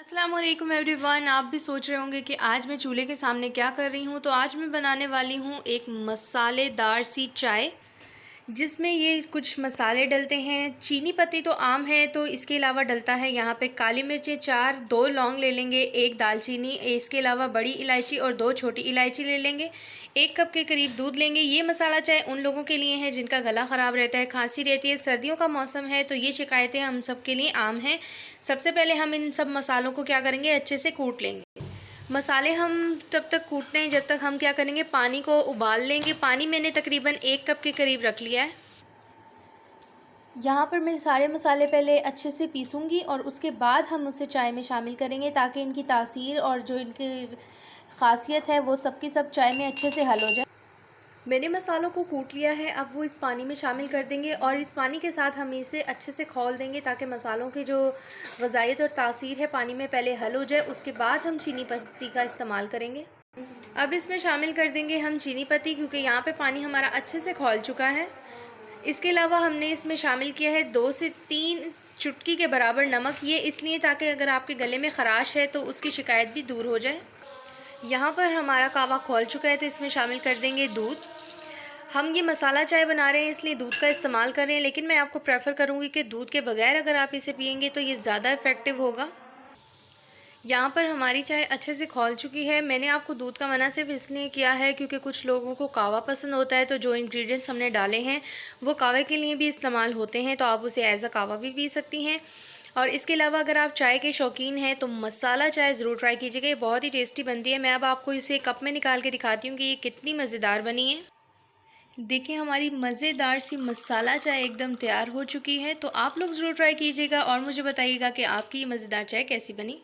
अस्सलाम वालेकुम एवरीवन। आप भी सोच रहे होंगे कि आज मैं चूल्हे के सामने क्या कर रही हूँ। तो आज मैं बनाने वाली हूँ एक मसालेदार सी चाय, जिसमें ये कुछ मसाले डलते हैं। चीनी पत्ती तो आम है, तो इसके अलावा डलता है यहाँ पे काली मिर्चें 4, 2 लौंग ले लेंगे, 1 दालचीनी, इसके अलावा बड़ी इलायची और 2 छोटी इलायची ले लेंगे। 1 कप के करीब दूध लेंगे। ये मसाला चाय उन लोगों के लिए है जिनका गला ख़राब रहता है, खांसी रहती है, सर्दियों का मौसम है, तो ये शिकायतें हम सब के लिए आम हैं। सबसे पहले हम इन सब मसालों को क्या करेंगे, अच्छे से कूट लेंगे। मसाले हम तब तक कूटते हैं जब तक हम क्या करेंगे, पानी को उबाल लेंगे। पानी मैंने तकरीबन 1 कप के करीब रख लिया है। यहाँ पर मैं सारे मसाले पहले अच्छे से पीसूँगी और उसके बाद हम उसे चाय में शामिल करेंगे, ताकि इनकी तासीर और जो इनकी ख़ासियत है वो सब की सब चाय में अच्छे से हल हो जाए। मैंने मसालों को कूट लिया है, अब वो इस पानी में शामिल कर देंगे और इस पानी के साथ हम इसे अच्छे से खौल देंगे, ताकि मसालों की जो ग़ज़ाइयत और तासीर है पानी में पहले हल हो जाए। उसके बाद हम चीनी पत्ती का इस्तेमाल करेंगे। अब इसमें शामिल कर देंगे हम चीनी पत्ती, क्योंकि यहाँ पे पानी हमारा अच्छे से खौल चुका है। इसके अलावा हमने इसमें शामिल किया है 2 से 3 चुटकी के बराबर नमक। ये इसलिए ताकि अगर आपके गले में ख़राश है तो उसकी शिकायत भी दूर हो जाए। यहाँ पर हमारा कावा खौल चुका है, तो इसमें शामिल कर देंगे दूध। हम ये मसाला चाय बना रहे हैं इसलिए दूध का इस्तेमाल कर रहे हैं, लेकिन मैं आपको प्रेफर करूँगी कि दूध के बगैर अगर आप इसे पियेंगे तो ये ज़्यादा इफ़ेक्टिव होगा। यहाँ पर हमारी चाय अच्छे से खौल चुकी है। मैंने आपको दूध का मना सिर्फ इसलिए किया है क्योंकि कुछ लोगों को कावा पसंद होता है, तो जो इंग्रेडिएंट्स हमने डाले हैं वो कावे के लिए भी इस्तेमाल होते हैं, तो आप उसे एज़ अ कावा भी पी सकती हैं। और इसके अलावा अगर आप चाय के शौकीन हैं तो मसाला चाय ज़रूर ट्राई कीजिएगा, ये बहुत ही टेस्टी बनती है। मैं अब आपको इसे कप में निकाल के दिखाती हूँ कि ये कितनी मज़ेदार बनी है। देखिए, हमारी मज़ेदार सी मसाला चाय एकदम तैयार हो चुकी है। तो आप लोग ज़रूर ट्राई कीजिएगा और मुझे बताइएगा कि आपकी ये मज़ेदार चाय कैसी बनी।